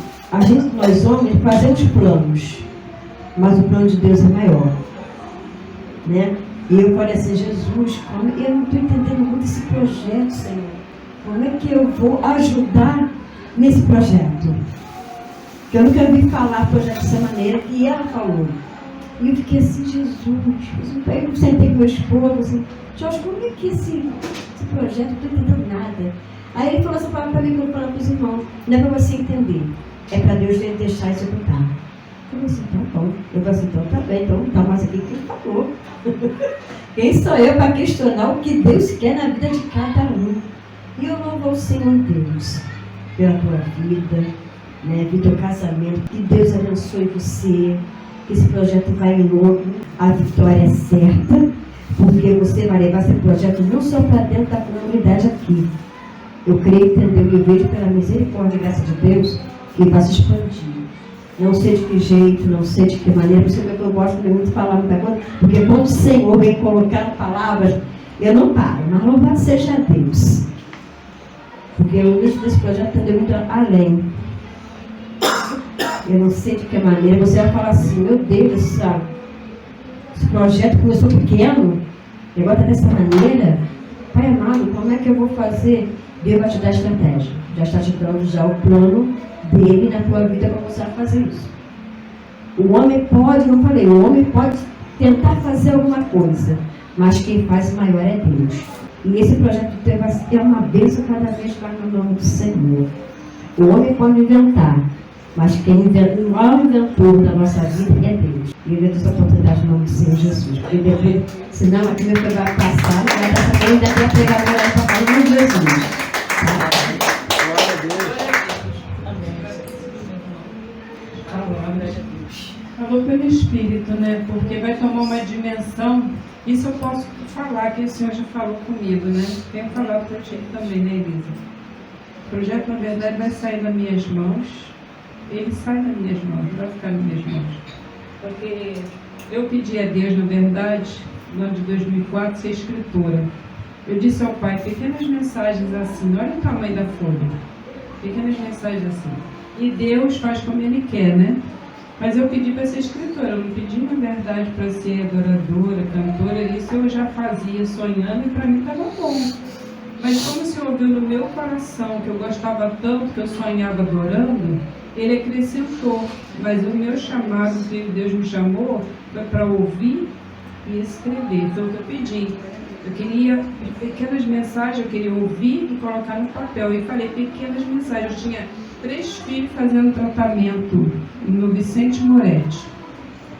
nós homens, fazemos planos, mas o plano de Deus é maior. Né? E eu falei assim, Jesus, eu não estou entendendo muito esse projeto, Senhor. Como é que eu vou ajudar nesse projeto? Porque eu nunca vi falar projeto dessa maneira, e ela falou. E eu fiquei assim, Jesus, eu sentei com meu esposo, assim, Jorge, como é que esse projeto, não estou entendendo nada. Aí ele falou essa palavra para mim, que eu falo para os irmãos, não é para você entender, é para Deus deixar executar. Eu falei assim, tá bom. Eu falei assim, então tá bem, então tá mais aqui que ele falou. Quem sou eu para questionar o que Deus quer na vida de cada um? E eu louvo ao Senhor Deus pela tua vida, né, pelo teu casamento. Que Deus abençoe você, que esse projeto vai em logo. A vitória é certa, porque você vai levar esse projeto não só para dentro da comunidade aqui. Eu creio, entendeu? E eu vejo pela misericórdia e graça de Deus que vai se expandir. Não sei de que jeito, não sei de que maneira, por isso que eu gosto de muito falar muita coisa, porque quando o Senhor vem colocar palavras, Eu não paro, mas louvado seja Deus. Porque o início desse projeto tendeu muito além. Eu não sei de que maneira você vai falar assim, meu Deus, esse projeto começou pequeno, agora está dessa maneira. Pai amado, como é que eu vou fazer? Deus vai te dar estratégia. Já está te dando já o plano dele na tua vida para você fazer isso. O homem pode, não falei, o homem pode tentar fazer alguma coisa, mas quem faz maior é Deus. E esse projeto teu vai ser uma bênção cada vez mais no nome do Senhor. O homem pode inventar, mas quem inventa, o maior inventor da nossa vida é Deus. E eu dou essa oportunidade no nome do Senhor Jesus. Porque depois, senão aqui meu filho vai passar, não vai estar sabendo, ainda tem a pregar agora para falar no nome de Jesus. Falou pelo Espírito, né? Porque vai tomar uma dimensão. Isso eu posso falar, que o Senhor já falou comigo, né? Tenho falado contigo também, né, Elisa? O projeto, na verdade, vai sair das minhas mãos. Ele sai das minhas mãos, vai ficar nas minhas mãos. Porque eu pedi a Deus, na verdade, no ano de 2004, ser escritora. Eu disse ao Pai, pequenas mensagens assim, olha o tamanho da folha. Pequenas mensagens assim. E Deus faz como Ele quer, né? Mas eu pedi para ser escritora, eu não pedi, na verdade, para ser adoradora, cantora, isso eu já fazia sonhando e para mim estava bom. Mas como o Senhor ouviu no meu coração que eu gostava tanto, que eu sonhava adorando, Ele acrescentou. Mas o meu chamado, que Deus me chamou, foi para ouvir e escrever. Foi o que eu pedi. Eu queria pequenas mensagens, eu queria ouvir e colocar no papel. E falei pequenas mensagens. Eu tinha 3 filhos fazendo tratamento no Vicente Moretti.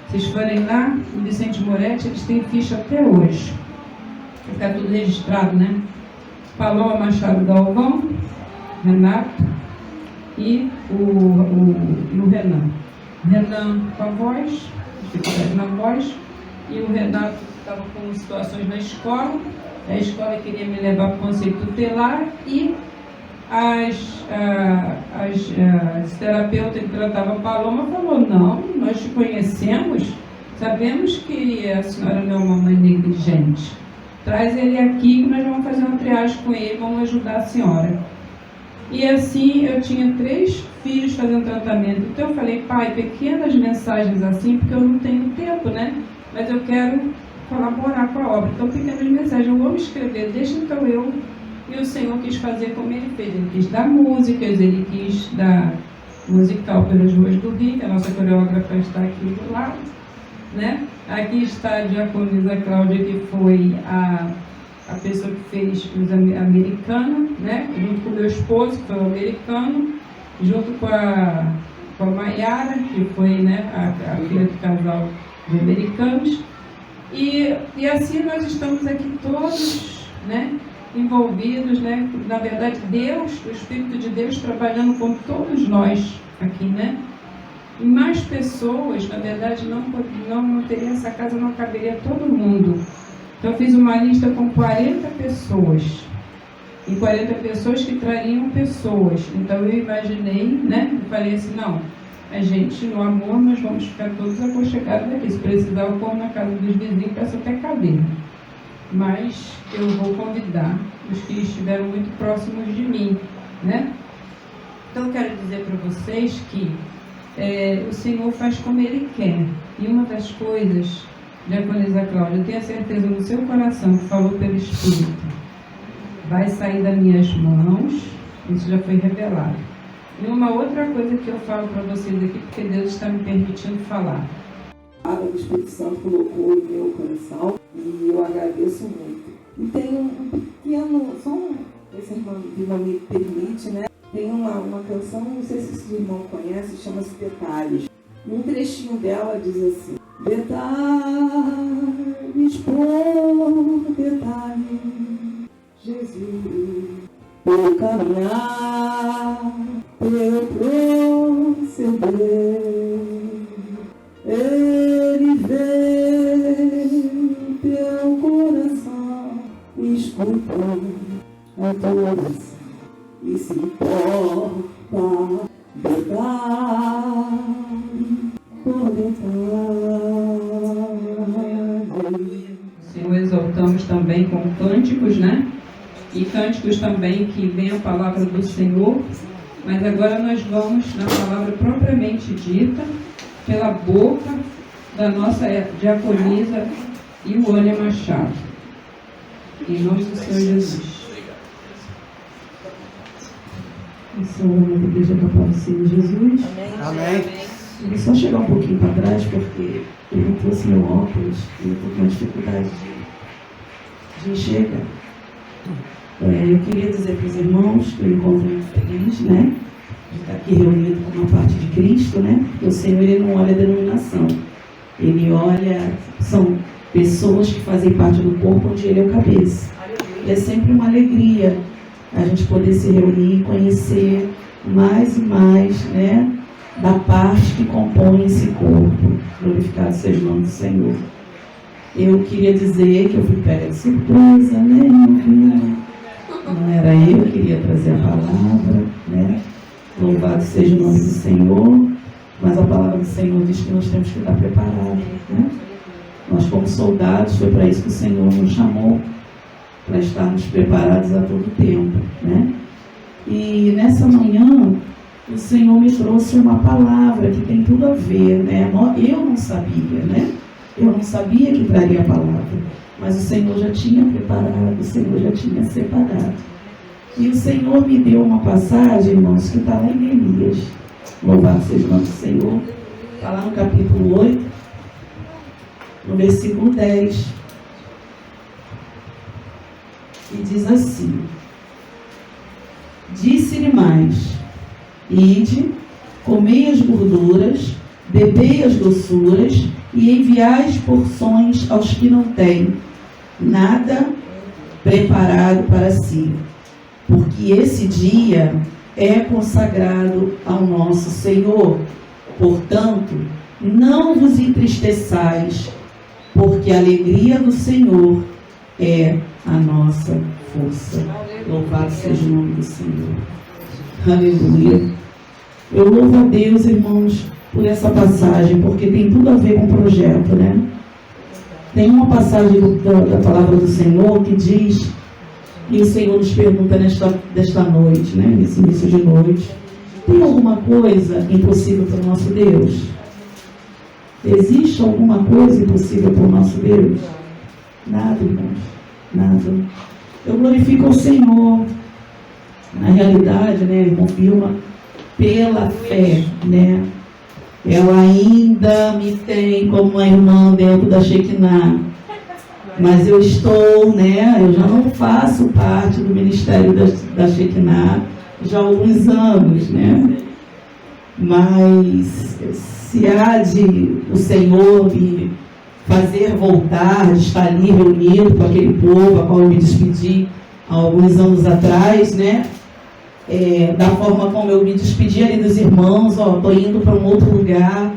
Vocês forem lá, no Vicente Moretti, eles têm ficha até hoje. Vai ficar tudo registrado, né? Paloma Machado Galvão, Renato e o Renan. Renan com a voz, dificuldade na voz, e o Renato estava com situações na escola. A escola queria me levar para o conselho tutelar e as terapeutas que tratavam a Paloma falou, não, nós te conhecemos, sabemos que a senhora não é uma mãe negligente. Traz ele aqui que nós vamos fazer uma triagem com ele, vamos ajudar a senhora. E assim, eu tinha 3 filhos fazendo tratamento. Então eu falei, pai, pequenas mensagens assim, porque eu não tenho tempo, né? Mas eu quero colaborar com a obra. Então, pequenas mensagens, eu vou escrever, deixa então eu. E o Senhor quis fazer como Ele fez. Ele quis dar músicas, Ele quis dar musical pelas ruas do Rio, que a nossa coreógrafa está aqui do lado, né? Aqui está a diaconisa Cláudia, que foi a pessoa que fez os americanos, né? Junto com o meu esposo, que foi o americano, junto com a Maiara, que foi, né, a filha do casal de americanos. E assim nós estamos aqui todos, né, envolvidos, né? Na verdade, Deus, o Espírito de Deus trabalhando com todos nós aqui, né? E mais pessoas, na verdade, não teria essa casa, não caberia todo mundo. Então eu fiz uma lista com 40 pessoas. E 40 pessoas que trariam pessoas. Então eu imaginei, né? Eu falei assim, não, a gente, no amor, nós vamos ficar todos aconchegados aqui. Se precisar, eu corro na casa dos vizinhos, peço até cadeira. Mas eu vou convidar os que estiveram muito próximos de mim, né? Então eu quero dizer para vocês que o Senhor faz como Ele quer. E uma das coisas, diaconisa Cláudia, eu tenho a certeza no seu coração que falou pelo Espírito, vai sair das minhas mãos, isso já foi revelado. E uma outra coisa que eu falo para vocês aqui, porque Deus está me permitindo falar. A água do Espírito Santo colocou em meu coração e eu agradeço muito. E tem um pequeno, esse irmão que não me permite, né? Tem uma canção, não sei se esse irmão conhece, chama-se Detalhes. E um trechinho dela diz assim: detalhes por detalhes, Jesus, por caminhar, teu proceder, Ele vê teu coração, escuta a tua oração e se importa detalhe por detalhe. Senhor exaltado. voltamos também com cânticos, né? E cânticos também que vem a palavra do Senhor. Mas agora nós vamos na palavra propriamente dita, pela boca da nossa diaconisa Iuânia Machado. Em nome do Senhor Jesus. Eu sou da Igreja Católica do Senhor Jesus. Amém. Eu vou só chegar um pouquinho para trás, porque eu não trouxe meu óculos e eu estou com uma dificuldade de enxergar. Eu queria dizer para os irmãos que eu encontro muito feliz, né? De estar aqui reunido com uma parte de Cristo, né? Porque o Senhor, Ele não olha a denominação. Ele olha, são pessoas que fazem parte do corpo onde Ele é o cabeça. E é sempre uma alegria a gente poder se reunir e conhecer mais e mais, né? Da parte que compõe esse corpo. Glorificado seja o nome do Senhor. Eu queria dizer que eu fui pega de surpresa, né? Não era eu que queria trazer a palavra, né? Louvado seja o nome do Senhor. Mas a palavra do Senhor diz que nós temos que estar preparados, né? Nós, como soldados, foi para isso que o Senhor nos chamou, para estarmos preparados a todo tempo, né? E nessa manhã, o Senhor me trouxe uma palavra que tem tudo a ver, né? Eu não sabia, né? Eu não sabia que traria a palavra, mas o Senhor já tinha preparado, o Senhor já tinha separado. E o Senhor me deu uma passagem, irmãos, que está lá em Neemias. Louvado seja o nome do Senhor. Está lá no capítulo 8, no versículo 10. E diz assim: Disse-lhe mais: Ide, comei as gorduras, bebei as doçuras, e enviai as porções aos que não têm nada preparado para si, porque esse dia é consagrado ao nosso Senhor. Portanto, não vos entristeçais, porque a alegria do Senhor é a nossa força. Louvado seja o nome do Senhor. Aleluia. Eu louvo a Deus, irmãos, por essa passagem, porque tem tudo a ver com o projeto, né? Tem uma passagem da palavra do Senhor que diz, e o Senhor nos pergunta desta noite, né? Nesse início de noite: tem alguma coisa impossível para o nosso Deus? Existe alguma coisa impossível para o nosso Deus? Nada, irmãos, nada. Eu glorifico ao Senhor. Na realidade, né, irmão Vilma, pela fé, né? Ela ainda me tem como uma irmã dentro da Shekinah, mas eu estou, né? Eu já não faço parte do ministério da Shekinah já há alguns anos, né? Mas se há de o Senhor me fazer voltar, de estar ali reunido com aquele povo a qual eu me despedi há alguns anos atrás, né? Da forma como eu me despedi ali dos irmãos, estou indo para um outro lugar,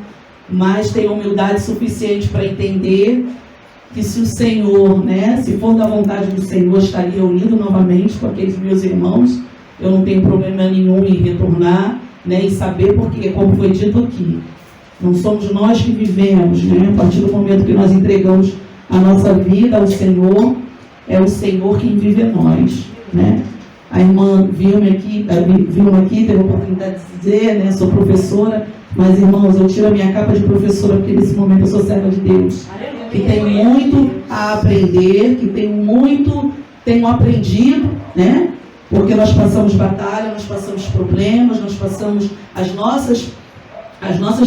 mas tenho humildade suficiente para entender que se o Senhor, né, se for da vontade do Senhor, estaria reunido novamente com aqueles meus irmãos, eu não tenho problema nenhum em retornar, né, e saber, porque, como foi dito aqui, não somos nós que vivemos, né, a partir do momento que nós entregamos a nossa vida ao Senhor, é o Senhor quem vive em nós, né. A irmã Vilma aqui teve a oportunidade de dizer, né, sou professora, mas, irmãos, eu tiro a minha capa de professora porque nesse momento eu sou serva de Deus, que tenho muito a aprender, que tenho aprendido, né, porque nós passamos batalha, nós passamos problemas, nós passamos as nossas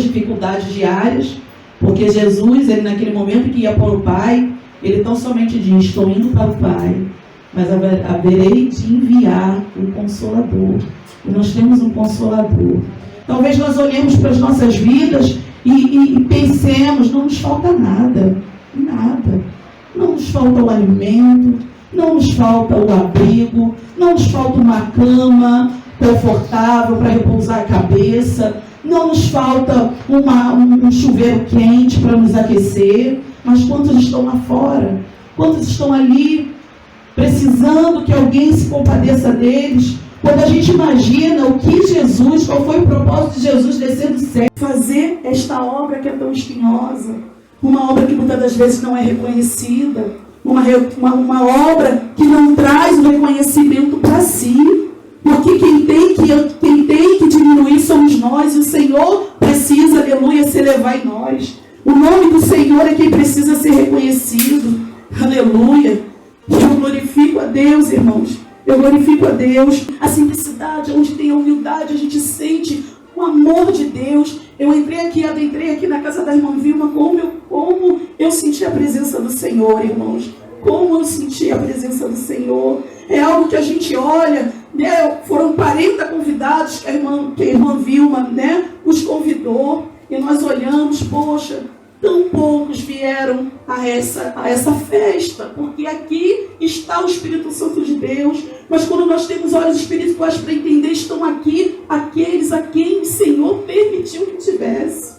dificuldades diárias, porque Jesus, ele naquele momento que ia para o Pai, ele tão somente diz: estou indo para o Pai, mas haverei de enviar um Consolador. E nós temos um Consolador. Talvez nós olhemos para as nossas vidas e pensemos: não nos falta nada, nada. Não nos falta o alimento, não nos falta o abrigo, não nos falta uma cama confortável para repousar a cabeça, não nos falta um chuveiro quente para nos aquecer. Mas quantos estão lá fora? Quantos estão ali precisando que alguém se compadeça deles? Quando a gente imagina o que Jesus, qual foi o propósito de Jesus descer do céu, fazer esta obra que é tão espinhosa, uma obra que muitas das vezes não é reconhecida, uma obra que não traz o reconhecimento para si. Porque quem tem que diminuir somos nós, e o Senhor precisa, aleluia, se elevar em nós. O nome do Senhor é quem precisa ser reconhecido. Aleluia. Eu glorifico a Deus, irmãos. Eu glorifico a Deus. A simplicidade, onde tem a humildade, a gente sente o amor de Deus. Eu adentrei aqui na casa da irmã Vilma, como eu senti a presença do Senhor, irmãos. Como eu senti a presença do Senhor. É algo que a gente olha, né? Foram 40 convidados que a irmã Vilma, né, os convidou. E nós olhamos, poxa, tão poucos vieram a essa festa, porque aqui está o Espírito Santo de Deus. Mas quando nós temos olhos espirituais para entender, estão aqui aqueles a quem o Senhor permitiu que tivesse.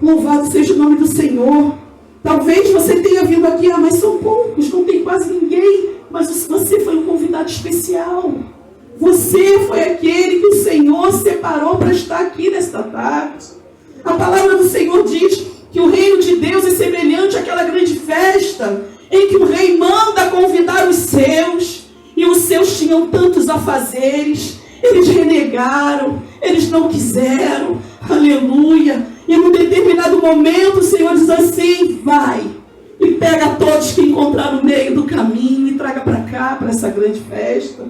Louvado seja o nome do Senhor. Talvez você tenha vindo aqui, mas são poucos, não tem quase ninguém. Mas você foi um convidado especial. Você foi aquele que o Senhor separou para estar aqui nesta tarde. A palavra do Senhor diz que o reino de Deus é semelhante àquela grande festa em que o rei manda convidar os seus, e os seus tinham tantos afazeres, eles renegaram, eles não quiseram, aleluia. E num determinado momento o Senhor diz assim: vai e pega todos que encontrar no meio do caminho e traga para cá, para essa grande festa.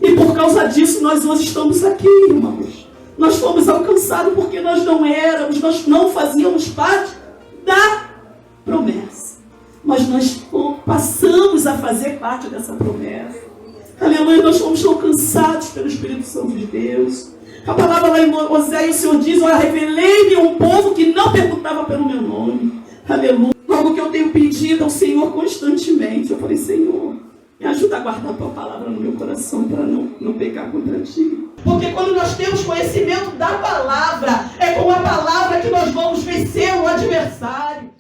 E por causa disso nós hoje estamos aqui, irmãos. Nós fomos alcançados porque nós não fazíamos parte da promessa. Mas nós passamos a fazer parte dessa promessa. Aleluia, nós fomos alcançados pelo Espírito Santo de Deus. A palavra lá em Oséias, o Senhor diz: olha, revelei-me um povo que não perguntava pelo meu nome. Aleluia. Algo que eu tenho pedido ao Senhor constantemente. Eu falei: Senhor, me ajuda a guardar a tua palavra no meu coração para não pecar contra ti. Porque quando nós temos conhecimento da palavra, é com a palavra que nós vamos vencer o adversário.